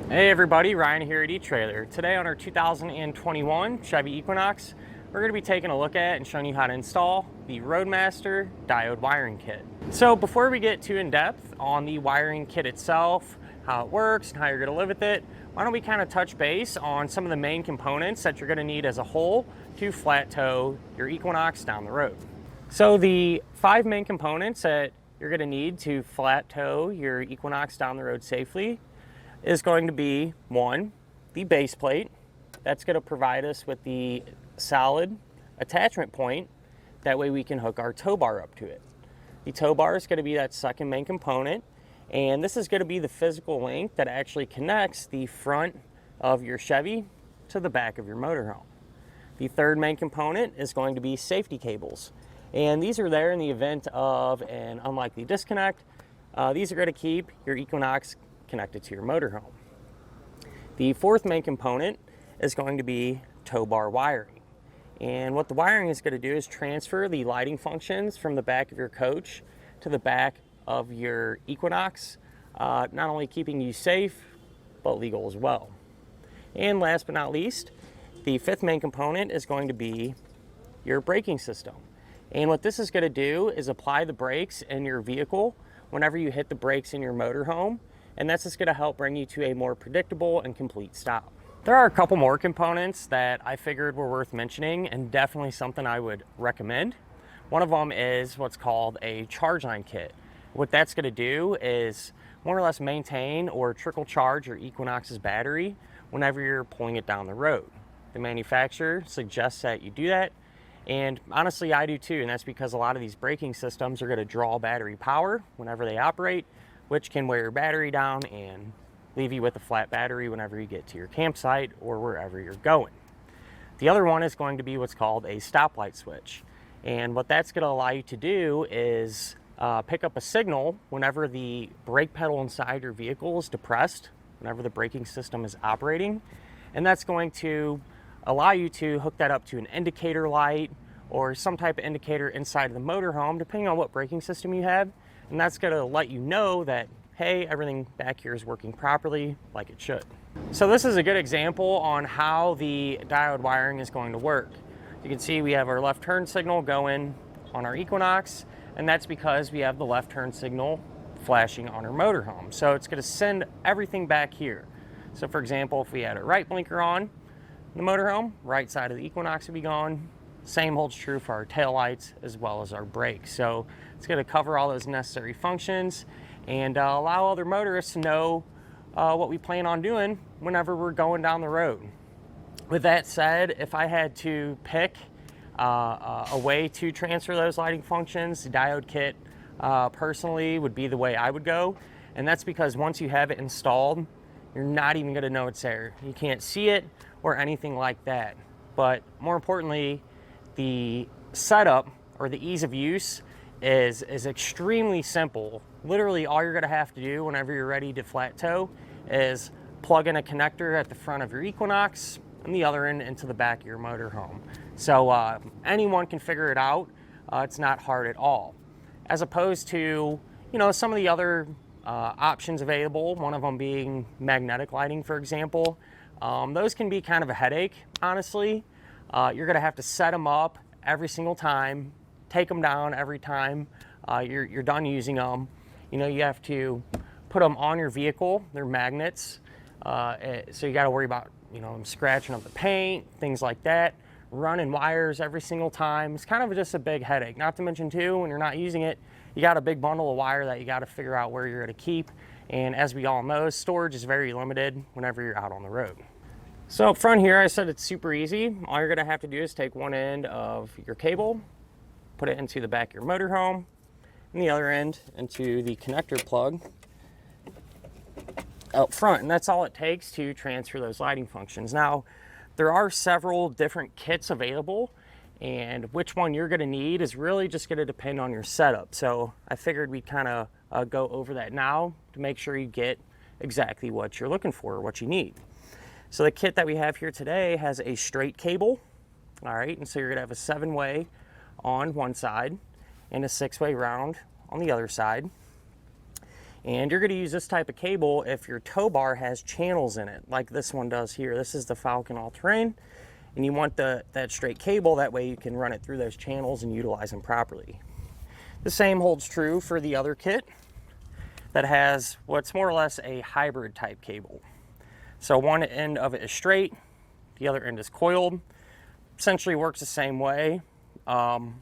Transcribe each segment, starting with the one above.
Hey everybody, Ryan here at eTrailer. Today on our 2021 Chevy Equinox, we're going to be taking a look at and showing you how to install the Roadmaster diode wiring kit. So before we get too in depth on the wiring kit itself, how it works and how you're going to live with it, why don't we kind of touch base on some of the main components that you're going to need as a whole to flat tow your Equinox down the road. So the 5 main components that you're going to need to flat tow your Equinox down the road safely is going to be, 1, the base plate. That's going to provide us with the solid attachment point. That way we can hook our tow bar up to it. The tow bar is going to be that second main component, and this is going to be the physical link that actually connects the front of your Chevy to the back of your motorhome. The third main component is going to be safety cables, and these are there in the event of an unlikely disconnect. These are going to keep your Equinox connected to your motorhome. The fourth main component is going to be tow bar wiring. And what the wiring is going to do is transfer the lighting functions from the back of your coach to the back of your Equinox, not only keeping you safe, but legal as well. And last but not least, the fifth main component is going to be your braking system. And what this is going to do is apply the brakes in your vehicle whenever you hit the brakes in your motorhome, and that's just going to help bring you to a more predictable and complete stop. There are a couple more components that I figured were worth mentioning and definitely something I would recommend. One of them is what's called a charge line kit. What that's going to do is more or less maintain or trickle charge your Equinox's battery whenever you're pulling it down the road. The manufacturer suggests that you do that, and honestly I do too, and that's because a lot of these braking systems are going to draw battery power whenever they operate, which can wear your battery down and leave you with a flat battery whenever you get to your campsite or wherever you're going. The other one is going to be what's called a stoplight switch. And what that's going to allow you to do is pick up a signal whenever the brake pedal inside your vehicle is depressed, whenever the braking system is operating. And that's going to allow you to hook that up to an indicator light or some type of indicator inside of the motorhome, depending on what braking system you have. And that's going to let you know that, hey, everything back here is working properly like it should. So this is a good example on how the diode wiring is going to work. You can see we have our left turn signal going on our Equinox, and that's because we have the left turn signal flashing on our motorhome. So it's going to send everything back here. So for example, if we had a right blinker on the motorhome, right side of the Equinox would be gone. Same holds true for our taillights as well as our brakes. So it's going to cover all those necessary functions and allow other motorists to know what we plan on doing whenever we're going down the road. With that said, if I had to pick a way to transfer those lighting functions, the diode kit personally would be the way I would go. And that's because once you have it installed, you're not even going to know it's there. You can't see it or anything like that. But more importantly, the setup or the ease of use is extremely simple. Literally all you're going to have to do whenever you're ready to flat tow is plug in a connector at the front of your Equinox and the other end into the back of your motorhome. So anyone can figure it out. It's not hard at all. As opposed to, some of the other options available, one of them being magnetic lighting, for example. Those can be kind of a headache, honestly. You're going to have to set them up every single time, take them down every time you're done using them. You have to put them on your vehicle. They're magnets, so you got to worry about them scratching up the paint, things like that. Running wires every single time. It's kind of just a big headache. Not to mention too, when you're not using it, you got a big bundle of wire that you got to figure out where you're going to keep. And as we all know, storage is very limited whenever you're out on the road. So up front here, I said it's super easy. All you're going to have to do is take one end of your cable, put it into the back of your motorhome, and the other end into the connector plug up front. And that's all it takes to transfer those lighting functions. Now, there are several different kits available, and which one you're going to need is really just going to depend on your setup. So I figured we'd kind of go over that now to make sure you get exactly what you're looking for or what you need. So the kit that we have here today has a straight cable, all right, and so you're going to have a 7-way on one side and a 6-way round on the other side. And you're going to use this type of cable if your tow bar has channels in it, like this one does here. This is the Falcon All-Terrain, and you want that straight cable. That way you can run it through those channels and utilize them properly. The same holds true for the other kit that has what's more or less a hybrid type cable. So one end of it is straight, the other end is coiled. Essentially works the same way. Again,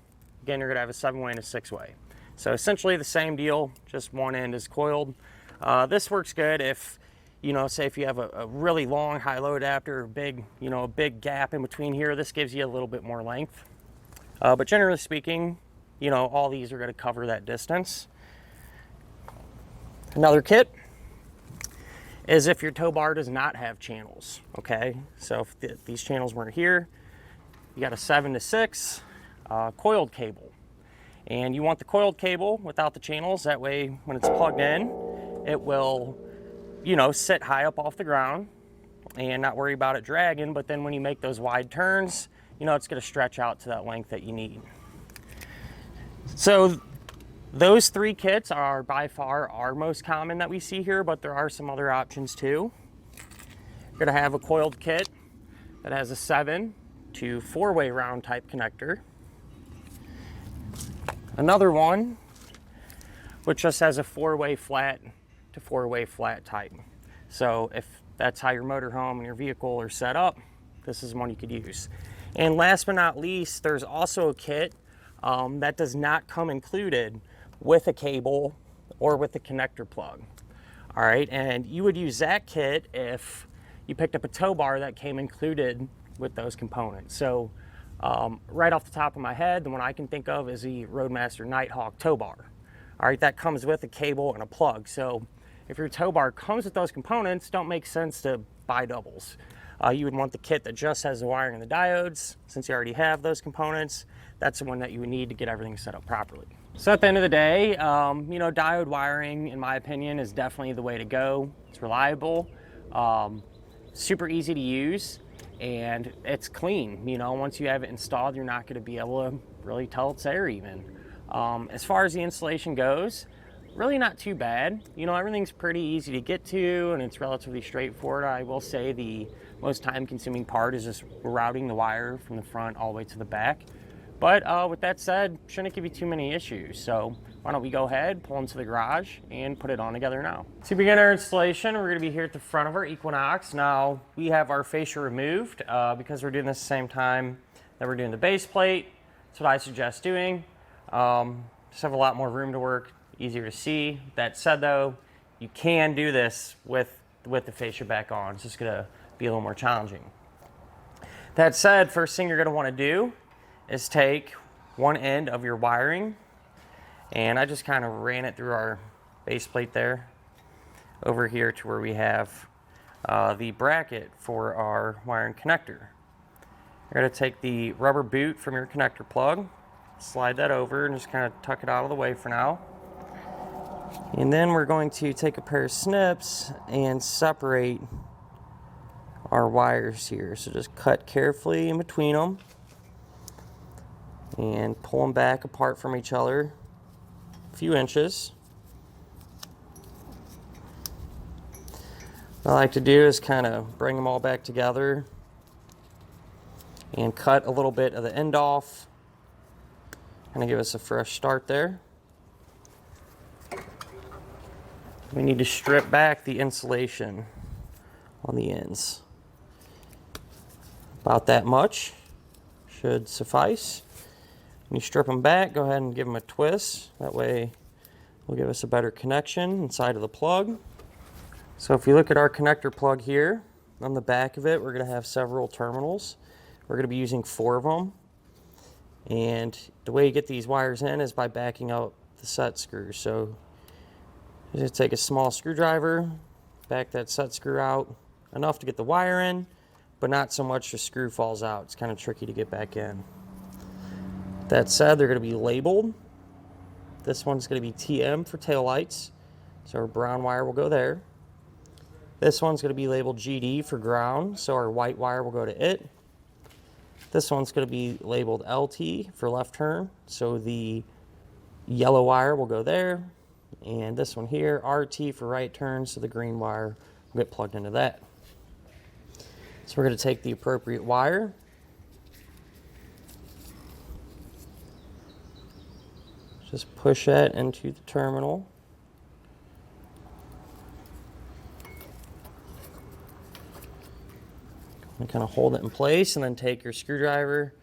you're going to have a 7-way and a 6-way. So essentially the same deal, just one end is coiled. This works good if, say if you have a really long high-low adapter, a big gap in between here. This gives you a little bit more length. But generally speaking, all these are going to cover that distance. Another kit is if your tow bar does not have channels, okay? So if these channels weren't here, you got a 7 to 6 coiled cable. And you want the coiled cable without the channels. That way, when it's plugged in, it will, sit high up off the ground and not worry about it dragging. But then when you make those wide turns, it's going to stretch out to that length that you need. So those 3 kits are by far our most common that we see here, but there are some other options too. You're going to have a coiled kit that has a 7 to 4-way round type connector. Another one which just has a 4-way flat to 4-way flat type. So if that's how your motorhome and your vehicle are set up, this is one you could use. And last but not least, there's also a kit that does not come included with a cable or with a connector plug. All right, and you would use that kit if you picked up a tow bar that came included with those components. So right off the top of my head, the one I can think of is the Roadmaster Nighthawk tow bar. All right, that comes with a cable and a plug. So if your tow bar comes with those components, don't make sense to buy doubles. You would want the kit that just has the wiring and the diodes. Since you already have those components, that's the one that you would need to get everything set up properly. So at the end of the day, diode wiring, in my opinion, is definitely the way to go. It's reliable, super easy to use, and it's clean. Once you have it installed, you're not going to be able to really tell it's there even. As far as the installation goes, really not too bad. Everything's pretty easy to get to, and it's relatively straightforward. I will say the most time-consuming part is just routing the wire from the front all the way to the back. But with that said, shouldn't give you too many issues. So why don't we go ahead, pull into the garage, and put it on together now. To begin our installation, we're going to be here at the front of our Equinox. Now, we have our fascia removed because we're doing this at the same time that we're doing the base plate. That's what I suggest doing. Just have a lot more room to work, easier to see. That said though, you can do this with the fascia back on. It's just going to be a little more challenging. That said, first thing you're going to want to do is take one end of your wiring, and I just kind of ran it through our base plate there over here to where we have the bracket for our wiring connector. You're going to take the rubber boot from your connector plug, slide that over and just kind of tuck it out of the way for now. And then we're going to take a pair of snips and separate our wires here. So just cut carefully in between them and pull them back apart from each other a few inches. What I like to do is kind of bring them all back together and cut a little bit of the end off. Kind of give us a fresh start there. We need to strip back the insulation on the ends. About that much should suffice. When you strip them back, go ahead and give them a twist. That way will give us a better connection inside of the plug. So if you look at our connector plug here, on the back of it, we're going to have several terminals. We're going to be using 4 of them. And the way you get these wires in is by backing out the set screws. So you just take a small screwdriver, back that set screw out enough to get the wire in, but not so much the screw falls out. It's kind of tricky to get back in. That said, they're going to be labeled. This one's going to be TM for taillights, so our brown wire will go there. This one's going to be labeled GD for ground, so our white wire will go to it. This one's going to be labeled LT for left turn, so the yellow wire will go there. and this one here, RT for right turn, so the green wire will get plugged into that. So we're going to take the appropriate wire, just push that into the terminal. And kind of hold it in place, and then take your screwdriver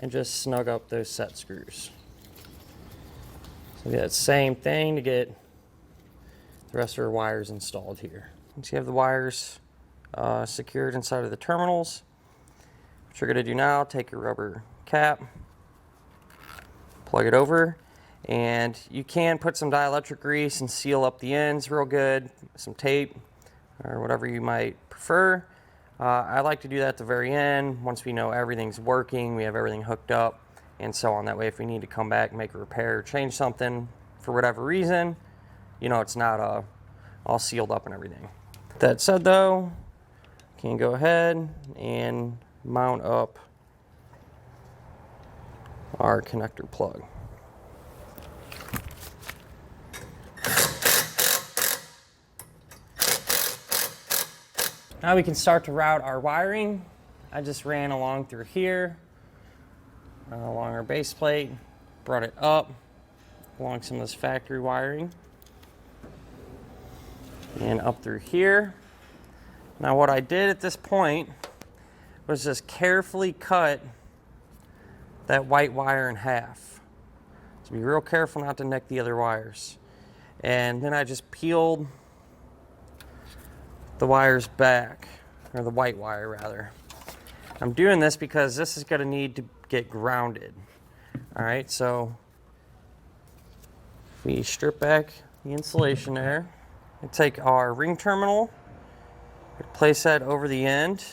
and just snug up those set screws. So we get that same thing to get the rest of our wires installed here. Once you have the wires secured inside of the terminals, what you're going to do now, take your rubber cap, plug it over, and you can put some dielectric grease and seal up the ends real good, some tape or whatever you might prefer. I like to do that at the very end, once we know everything's working, we have everything hooked up, and so on. That way, if we need to come back, make a repair, change something for whatever reason, you know it's not all sealed up and everything. That said though, you can go ahead and mount up our connector plug. Now we can start to route our wiring. I just ran along through here, along our base plate, brought it up along some of this factory wiring, and up through here. Now what I did at this point was just carefully cut that white wire in half. So be real careful not to nick the other wires. And then I just peeled the wires back, or the white wire rather. I'm doing this because this is going to need to get grounded. All right, so we strip back the insulation there and take our ring terminal, place that over the end,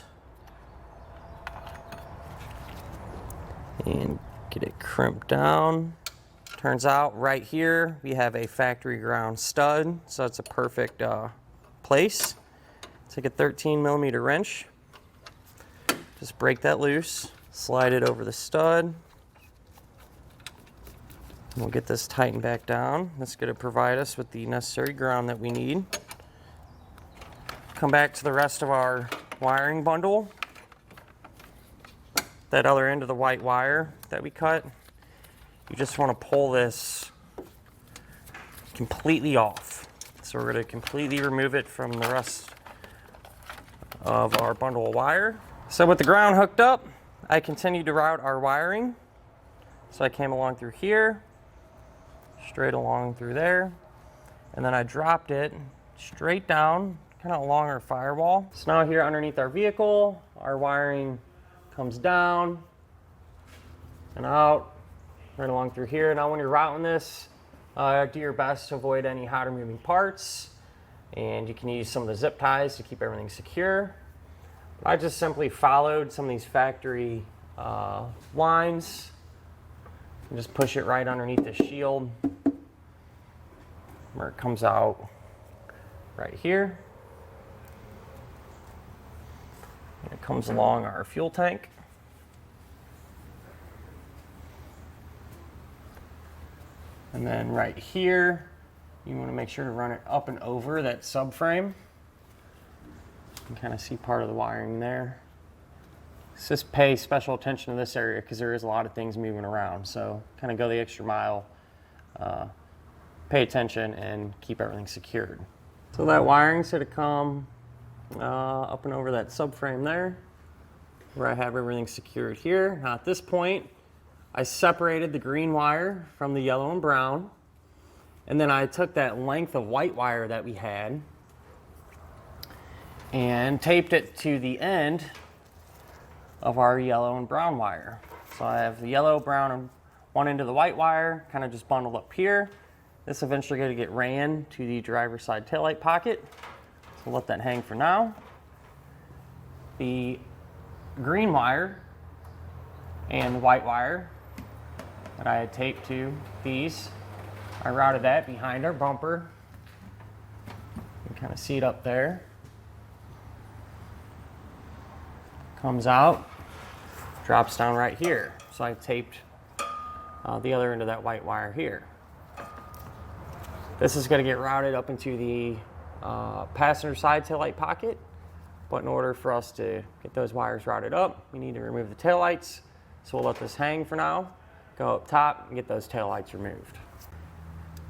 and get it crimped down. Turns out right here we have a factory ground stud, so it's a perfect place. Take a 13mm wrench, just break that loose, slide it over the stud, and we'll get this tightened back down. That's going to provide us with the necessary ground that we need. Come back to the rest of our wiring bundle. That other end of the white wire that we cut, you just want to pull this completely off. So we're going to completely remove it from the rest of our bundle of wire. So with the ground hooked up, I continued to route our wiring. So I came along through here, straight along through there, and then I dropped it straight down, kind of along our firewall. So now here underneath our vehicle, our wiring comes down and out, right along through here. Now when you're routing this, do your best to avoid any hotter moving parts, and you can use some of the zip ties to keep everything secure. I just simply followed some of these factory lines and just push it right underneath the shield where it comes out right here. And it comes along our fuel tank. And then right here, you want to make sure to run it up and over that subframe. You can kind of see part of the wiring there. Just pay special attention to this area because there is a lot of things moving around. So kind of go the extra mile, pay attention, and keep everything secured. So that wiring's going to come up and over that subframe there, where I have everything secured here. Now at this point, I separated the green wire from the yellow and brown, and then I took that length of white wire that we had and taped it to the end of our yellow and brown wire. So I have the yellow, brown, and one end of the white wire kind of just bundled up here. This eventually going to get ran to the driver's side taillight pocket. So we'll let that hang for now. The green wire and the white wire that I had taped to these, I routed that behind our bumper. You can kind of see it up there. Comes out, drops down right here. So I taped the other end of that white wire here. This is going to get routed up into the passenger side taillight pocket. But in order for us to get those wires routed up, we need to remove the taillights. So we'll let this hang for now, go up top and get those taillights removed.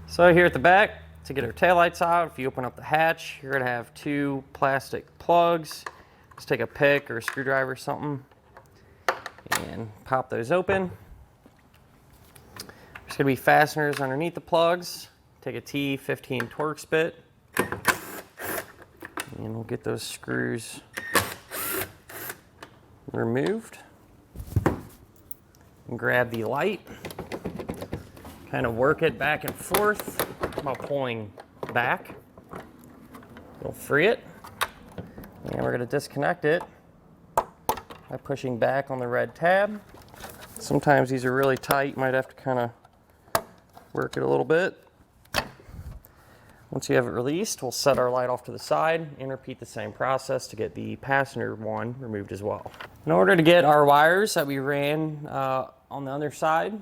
So here at the back, to get our taillights out, if you open up the hatch, you're going to have two plastic plugs. Just take a pick or a screwdriver or something and pop those open. There's going to be fasteners underneath the plugs. Take a T15 Torx bit and we'll get those screws removed. And grab the light, kind of work it back and forth while pulling back. You'll free it. And we're going to disconnect it by pushing back on the red tab. Sometimes these are really tight. You might have to kind of work it a little bit. Once you have it released, we'll set our light off to the side and repeat the same process to get the passenger one removed as well. In order to get our wires that we ran on the other side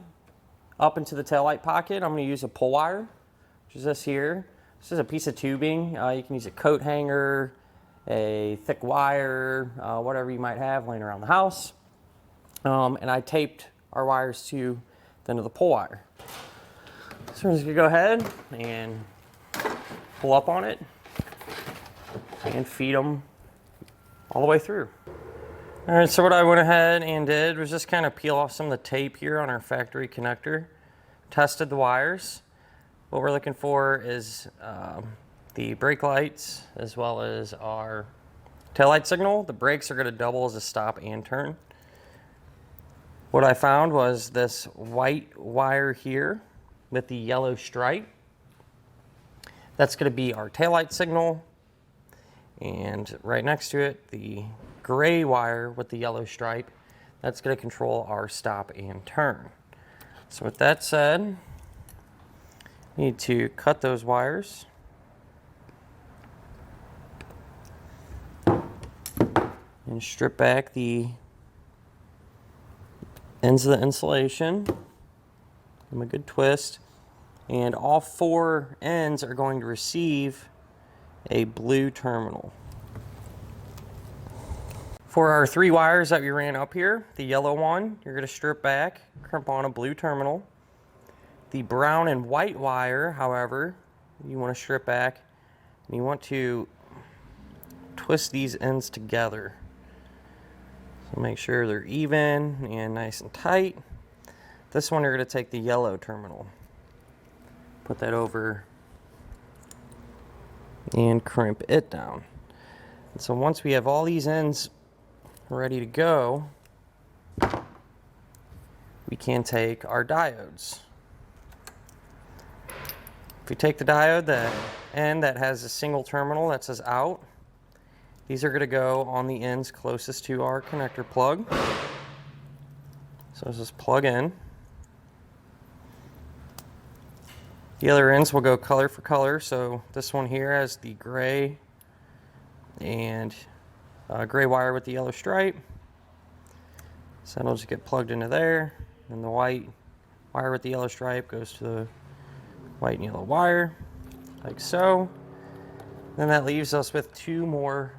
up into the taillight pocket, I'm going to use a pull wire, which is this here. This is a piece of tubing. You can use a coat hanger, a thick wire, whatever you might have laying around the house. And I taped our wires to the end of the pull wire. So we're just going to go ahead and pull up on it and feed them all the way through. All right, so what I went ahead and did was just kind of peel off some of the tape here on our factory connector, tested the wires. What we're looking for is the brake lights as well as our taillight signal. The brakes are going to double as a stop and turn. What I found was this white wire here with the yellow stripe. That's going to be our taillight signal, and right next to it, the gray wire with the yellow stripe. That's going to control our stop and turn. So with that said, you need to cut those wires. And strip back the ends of the insulation. Give them a good twist. And all four ends are going to receive a blue terminal. For our three wires that we ran up here, the yellow one, you're going to strip back, crimp on a blue terminal. The brown and white wire, however, you want to strip back and you want to twist these ends together. So make sure they're even and nice and tight. This one you're going to take the yellow terminal. Put that over and crimp it down. And so once we have all these ends ready to go, we can take our diodes. If we take the diode, that end that has a single terminal that says out, these are going to go on the ends closest to our connector plug. So let's just plug in. The other ends will go color for color. So this one here has the gray and gray wire with the yellow stripe. So it'll just get plugged into there. And the white wire with the yellow stripe goes to the white and yellow wire, like so. Then that leaves us with two more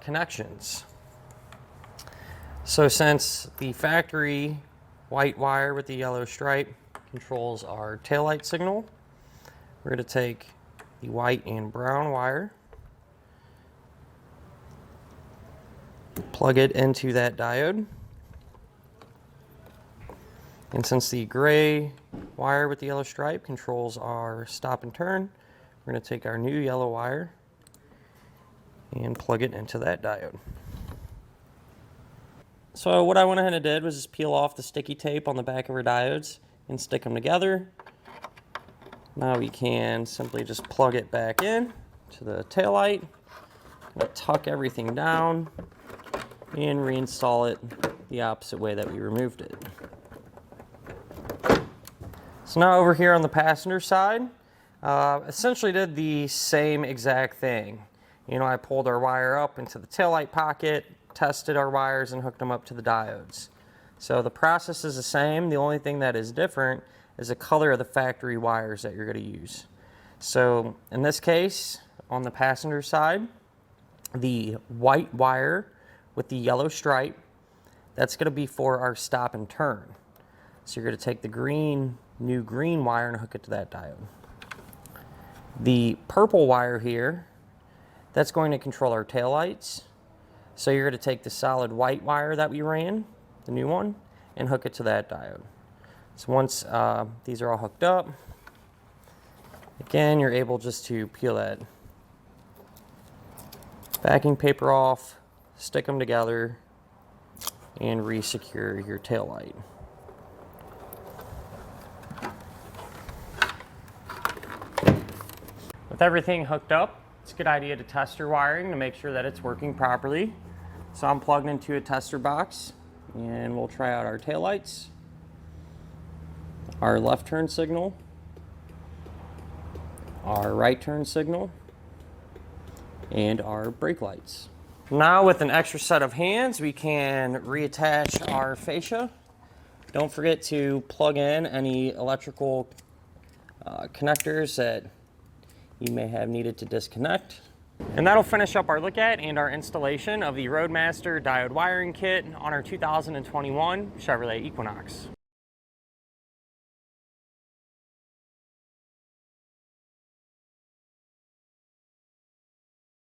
connections. So since the factory white wire with the yellow stripe controls our taillight signal, we're going to take the white and brown wire, plug it into that diode, and since the gray wire with the yellow stripe controls our stop and turn, we're going to take our new yellow wire and plug it into that diode. So what I went ahead and did was just peel off the sticky tape on the back of our diodes and stick them together. Now we can simply just plug it back in to the taillight, tuck everything down, and reinstall it the opposite way that we removed it. So now over here on the passenger side, essentially did the same exact thing. You know, I pulled our wire up into the taillight pocket, tested our wires, and hooked them up to the diodes. So the process is the same. The only thing that is different is the color of the factory wires that you're going to use. So in this case, on the passenger side, the white wire with the yellow stripe, that's going to be for our stop and turn. So you're going to take the new green wire and hook it to that diode. The purple wire here, that's going to control our taillights. So you're going to take the solid white wire that we ran, the new one, and hook it to that diode. So once these are all hooked up, again, you're able just to peel that backing paper off, stick them together, and re-secure your taillight. With everything hooked up, it's a good idea to test your wiring to make sure that it's working properly. So I'm plugged into a tester box, and we'll try out our taillights, our left turn signal, our right turn signal, and our brake lights. Now with an extra set of hands, we can reattach our fascia. Don't forget to plug in any electrical connectors that you may have needed to disconnect. And that'll finish up our look at and our installation of the Roadmaster diode wiring kit on our 2021 Chevrolet Equinox.